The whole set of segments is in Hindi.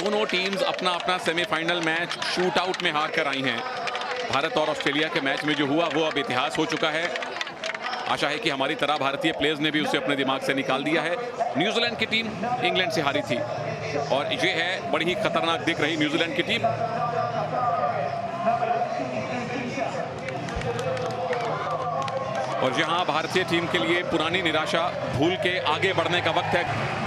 दोनों टीम्स अपना अपना सेमीफाइनल मैच शूट आउट में हार कर आई हैं। भारत और ऑस्ट्रेलिया के मैच में जो हुआ वो अब इतिहास हो चुका है। आशा है कि हमारी तरह भारतीय प्लेयर्स ने भी उसे अपने दिमाग से निकाल दिया है। न्यूजीलैंड की टीम इंग्लैंड से हारी थी और ये है बड़ी ही खतरनाक दिख रही न्यूजीलैंड की टीम। और यहां भारतीय टीम के लिए पुरानी निराशा भूल के आगे बढ़ने का वक्त है।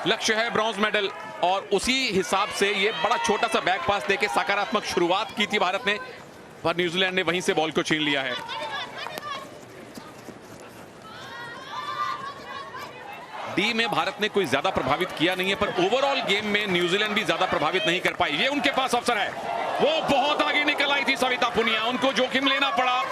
लक्ष्य है ब्रॉन्ज मेडल और उसी हिसाब से ये बड़ा छोटा सा बैक पास देके सकारात्मक शुरुआत की थी भारत ने, पर न्यूजीलैंड ने वहीं से बॉल को छीन लिया है। डी में भारत ने कोई ज्यादा प्रभावित किया नहीं है, पर ओवरऑल गेम में न्यूजीलैंड भी ज्यादा प्रभावित नहीं कर पाई। ये उनके पास अवसर है, वो बहुत आगे निकल आई थी सविता पुनिया, उनको जोखिम लेना पड़ा।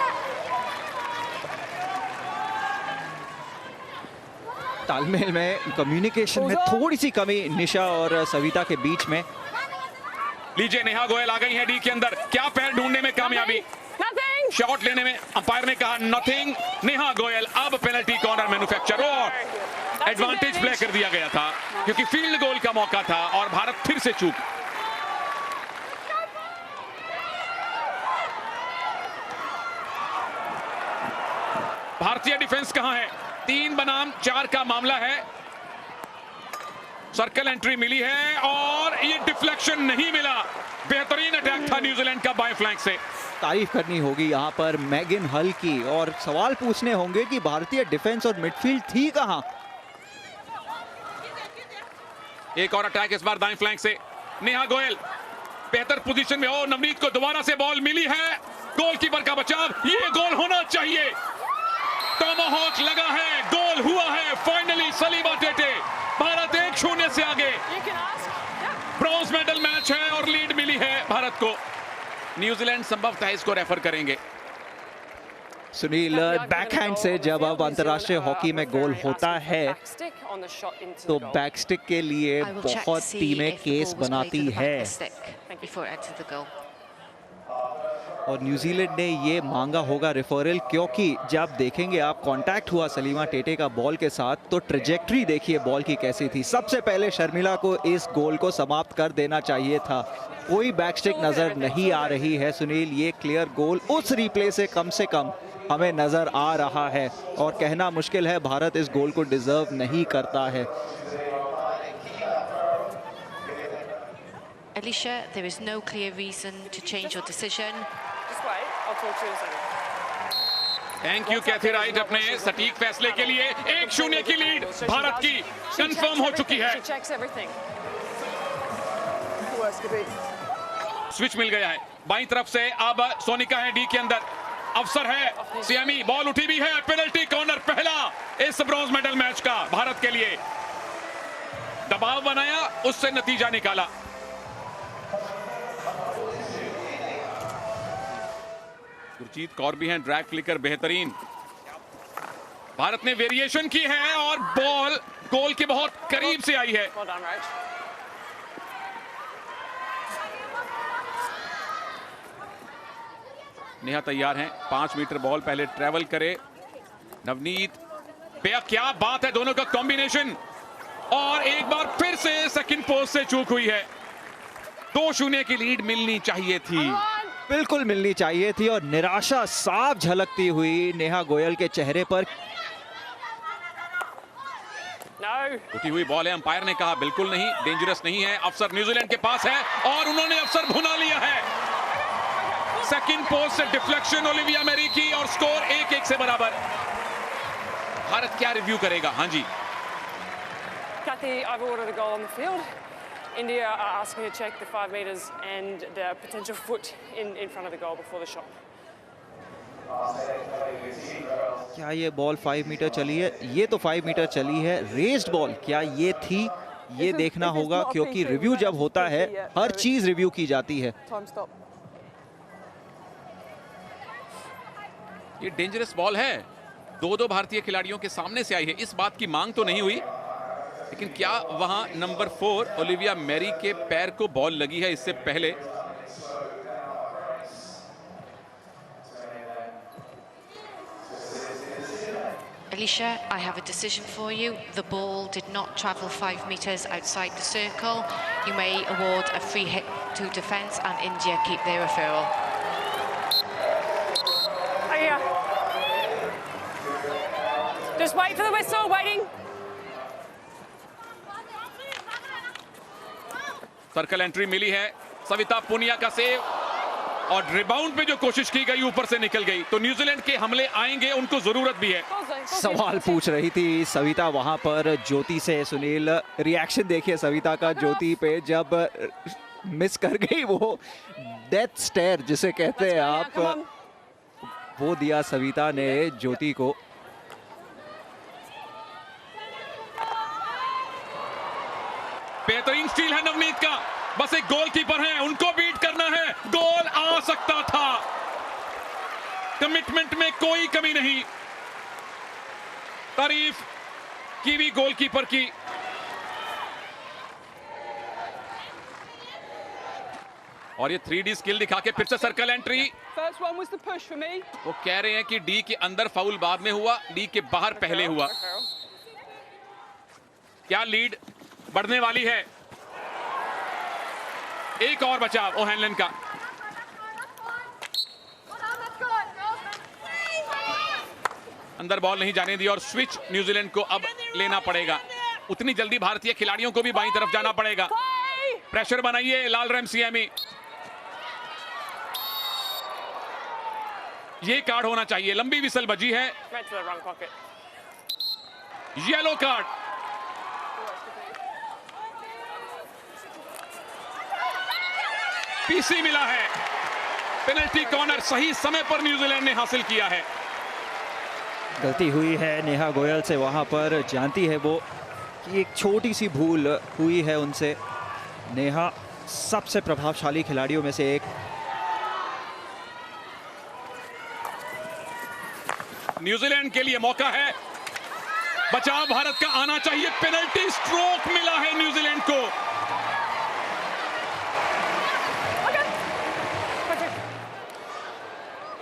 तालमेल में, कम्युनिकेशन में थोड़ी सी कमी निशा और सविता के बीच में। लीजिए नेहा गोयल आ गई है डी के अंदर, क्या पैर ढूंढने में कामयाबी, शॉट लेने में अंपायर ने कहा नथिंग। नेहा गोयल अब पेनल्टी कॉर्नर मैन्युफैक्चर और एडवांटेज प्ले कर दिया गया था क्योंकि फील्ड गोल का मौका था और भारत फिर से चूक। भारतीय डिफेंस कहां है? 3 बनाम 4 का मामला है। सर्कल एंट्री मिली है और ये डिफ्लेक्शन नहीं मिला। बेहतरीन अटैक था न्यूजीलैंड का बाएं फ्लैंक से। तारीफ करनी होगी यहाँ पर मैगिन हल की और सवाल पूछने होंगे कि भारतीय डिफेंस और मिडफील्ड थी कहां। एक और अटैक इस बार दाएं फ्लैंक से। नेहा गोयल बेहतर पोजीशन में हो, नवनीत को दोबारा से बॉल मिली है, गोलकीपर का बचाव, ये गोल होना चाहिए। टॉमाहॉक लगा है, गोल हुआ है फाइनली। सलीमा टेटे, भारत 1-0 से आगे। ब्रॉन्ज मेडल मैच है और लीड मिली है भारत को। न्यूजीलैंड संभवतः इसको रेफर करेंगे। सुनील, बैकहैंड से जब अब अंतर्राष्ट्रीय हॉकी में गोल होता है तो बैकस्टिक के लिए बहुत टीमें केस बनाती है और न्यूजीलैंड ने ये मांगा होगा रेफरल, क्योंकि जब देखेंगे आप कांटेक्ट हुआ सलीमा टेटे का बॉल के साथ तो ट्रेजेक्ट्री देखिए बॉल की कैसी थी। सबसे पहले शर्मिला को इस गोल को समाप्त कर देना चाहिए था। कोई बैकस्टिक नजर नहीं आ रही है सुनील, ये क्लियर गोल उस रिप्ले से कम हमें नजर आ रहा है और कहना मुश्किल है भारत इस गोल को डिजर्व नहीं करता है। Alicia, there is no clear reason to change your decision. Just wait, I'll talk to you in a second. Thank you Kathy right अपने सटीक फैसले के लिए। 1-0 की लीड भारत की कंफर्म हो चुकी है। She checks everything. Worst could be. Switch मिल गया है बाईं तरफ से, अब सोनिका है डी के अंदर, अवसर है सियामी, बॉल उठी भी है, पेनल्टी कॉर्नर पहला इस ब्रॉन्ज मेडल मैच का भारत के लिए। दबाव बनाया, उससे नतीजा निकाला। गुरजीत कौर भी हैं, ड्रैग क्लिकर बेहतरीन। भारत ने वेरिएशन की है और बॉल गोल के बहुत करीब से आई है। Well done, Rach. नेहा तैयार हैं, 5 मीटर बॉल पहले ट्रेवल करे। नवनीत, क्या बात है, दोनों का कॉम्बिनेशन और एक बार फिर से सेकंड पोस्ट से चूक हुई है। 2-0 की लीड मिलनी चाहिए थी, बिल्कुल मिलनी चाहिए थी और निराशा साफ झलकती हुई नेहा गोयल के चेहरे पर। No. उठी हुई बॉल है, अंपायर ने कहा बिल्कुल नहीं, डेंजरस नहीं है। अफसर न्यूजीलैंड के पास है और उन्होंने अफसर भुना लिया है। सेकंड पोस्ट से डिफ्लेक्शन ओलिविया मेरी की और स्कोर 1-1 से बराबर। भारत क्या रिव्यू करेगा? हाँ जी Kathy, I've ordered a goal on the field. India are asking to check the 5 meters and the potential foot in front of the goal before the shot. क्या ये बॉल 5 मीटर चली है? ये तो 5 मीटर चली है। रेस्ड बॉल क्या ये थी? ये देखना होगा क्योंकि रिव्यू जब होता है हर चीज रिव्यू की जाती है। Time stop. ये डेंजरस बॉल है, 2-2 भारतीय खिलाड़ियों के सामने से आई है। इस बात की मांग तो नहीं हुई, लेकिन क्या वहां नंबर 4 ओलिविया मेरी के पैर को बॉल लगी है इससे पहले? Alicia, I have a decision for you. The ball did not travel 5 meters outside the circle. You may award a free hit to defence and India keep their referral. Oh, yeah. Just wait for the whistle, waiting. Circle entry मिली है, सविता पुनिया का सेव और रिबाउंड पे जो कोशिश की गई ऊपर से निकल गई, तो न्यूजीलैंड के हमले आएंगे, उनको जरूरत भी है। सवाल पूछ रही थी सविता वहां पर ज्योति से। सुनील, रिएक्शन देखिए सविता का ज्योति पे जब मिस कर गई वो डेथ स्टेयर जिसे कहते हैं आप, वो दिया सविता ने ज्योति को। बेहतरीन स्टील है नवनीत का, बस एक गोलकीपर है, उनको बीट करना है। गोल आ सकता था, कमिटमेंट में कोई कमी नहीं। तारीफ कीवी गोलकीपर की। और ये 3D स्किल दिखा के फिर से circle entry. First one was the push for me. वो कह रहे हैं कि डी के अंदर फाउल बाद में हुआ, डी के बाहर पहले हुआ। क्या लीड बढ़ने वाली है? एक और बचाव ओहेनलन का। अंदर बॉल नहीं जाने दी और स्विच न्यूजीलैंड को अब लेना पड़ेगा। उतनी जल्दी भारतीय खिलाड़ियों को भी बाईं तरफ जाना पड़ेगा। प्रेशर बनाइए लाल रेमसियामी। ये कार्ड होना चाहिए, लंबी विसल बजी है। Yellow card. पीसी मिला है। पेनल्टी कॉर्नर सही समय पर न्यूजीलैंड ने हासिल किया है। गलती हुई है नेहा गोयल से वहां पर, जानती है वो कि एक छोटी सी भूल हुई है उनसे। नेहा सबसे प्रभावशाली खिलाड़ियों में से एक। न्यूजीलैंड के लिए मौका है, बचाव भारत का आना चाहिए। पेनल्टी स्ट्रोक मिला है न्यूजीलैंड को।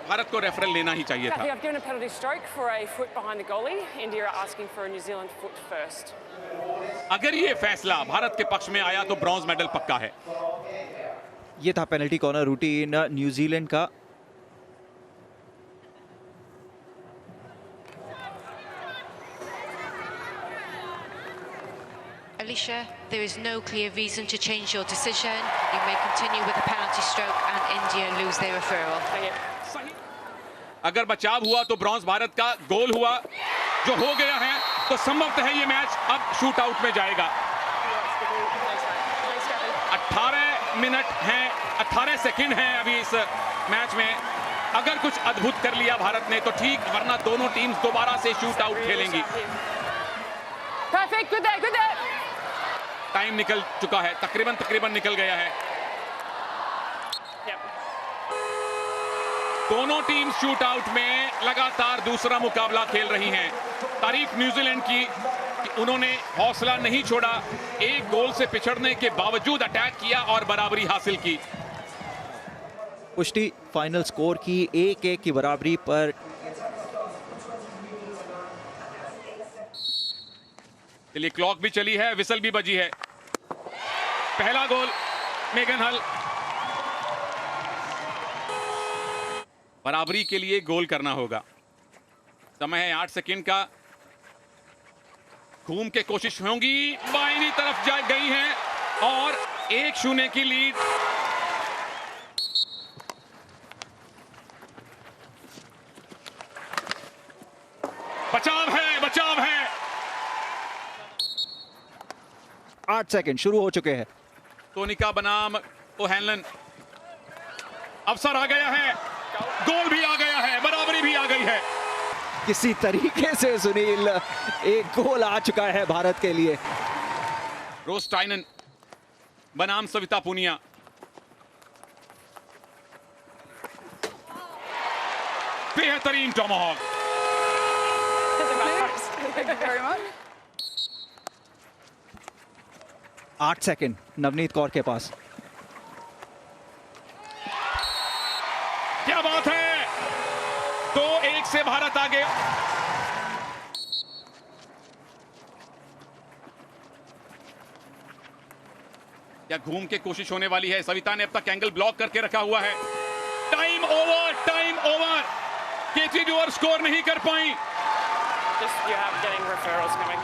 भारत को रेफरल लेना ही चाहिए था। Kathy, I've given a penalty stroke for a foot behind the goalie. India are asking for a New Zealand foot first. अगर ये फैसला भारत के पक्ष में आया तो ब्रॉन्ज मेडल पक्का है। ये था पेनल्टी कॉर्नर रूटीन न्यूजीलैंड का। Alicia, there is no clear reason to change your decision. You may continue with a penalty stroke and India lose their referral. अगर बचाव हुआ तो ब्रॉन्ज भारत का, गोल हुआ जो हो गया है तो संभवतः है ये मैच अब शूट आउट में जाएगा। 18 मिनट हैं, 18 सेकंड हैं अभी इस मैच में। अगर कुछ अद्भुत कर लिया भारत ने तो ठीक, वरना दोनों टीम्स दोबारा से शूट आउट खेलेंगी। Perfect, good there, good there. Time निकल चुका है, तकरीबन निकल गया है। दोनों टीम शूट आउट में लगातार दूसरा मुकाबला खेल रही हैं। तारीफ न्यूजीलैंड की कि उन्होंने हौसला नहीं छोड़ा, एक गोल से पिछड़ने के बावजूद अटैक किया और बराबरी हासिल की। पुष्टि फाइनल स्कोर की 1-1 की बराबरी पर। चलिए, क्लॉक भी चली है, विसल भी बजी है। पहला गोल मेगन हल। बराबरी के लिए गोल करना होगा। समय है 8 सेकंड का। घूम के कोशिश होगी, बाईं तरफ जा गई है और 1-0 की लीड। बचाव है, बचाव है। 8 सेकंड शुरू हो चुके हैं। टोनिका बनाम ओहेनलन। अवसर आ गया है, गोल भी आ गया है, बराबरी भी आ गई है। किसी तरीके से सुनील, एक गोल आ चुका है भारत के लिए। रोज टाइनन बनाम सविता पुनिया। बेहतरीन Tomahawk. Thank you very much. 8 second Navneet Kaur के पास। क्या बात है, 2-1 से भारत आगे। या घूम के कोशिश होने वाली है। सविता ने अब तक एंगल ब्लॉक करके रखा हुआ है। Time over, time over. Katie Doar score नहीं कर पाई। Just you have getting referrals coming.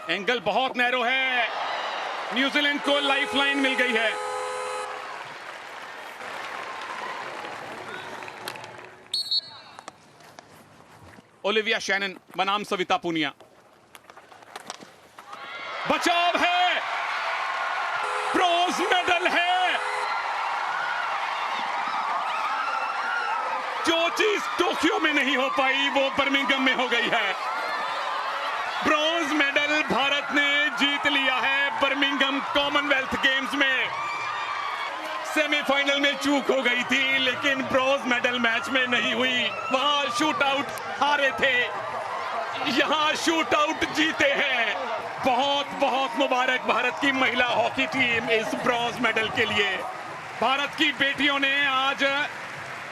Angle बहुत नैरो है। न्यूजीलैंड को लाइफलाइन मिल गई है। ओलिविया शैनन बनाम सविता पूनिया। बचाव है, ब्रॉन्ज मेडल है। जो चीज टोक्यो में नहीं हो पाई वो बर्मिंघम में हो गई है। ब्रॉन्ज मेडल भारत ने जीत लिया है बर्मिंघम कॉमनवेल्थ गेम्स में। सेमीफाइनल में चूक हो गई थी, लेकिन ब्रॉन्ज मेडल मैच में नहीं हुई। वहां शूट आउट हारे थे, यहां शूट आउट जीते हैं। बहुत बहुत मुबारक भारत की महिला हॉकी टीम इस ब्रॉन्ज मेडल के लिए। भारत की बेटियों ने आज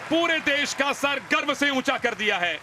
पूरे देश का सर गर्व से ऊंचा कर दिया है।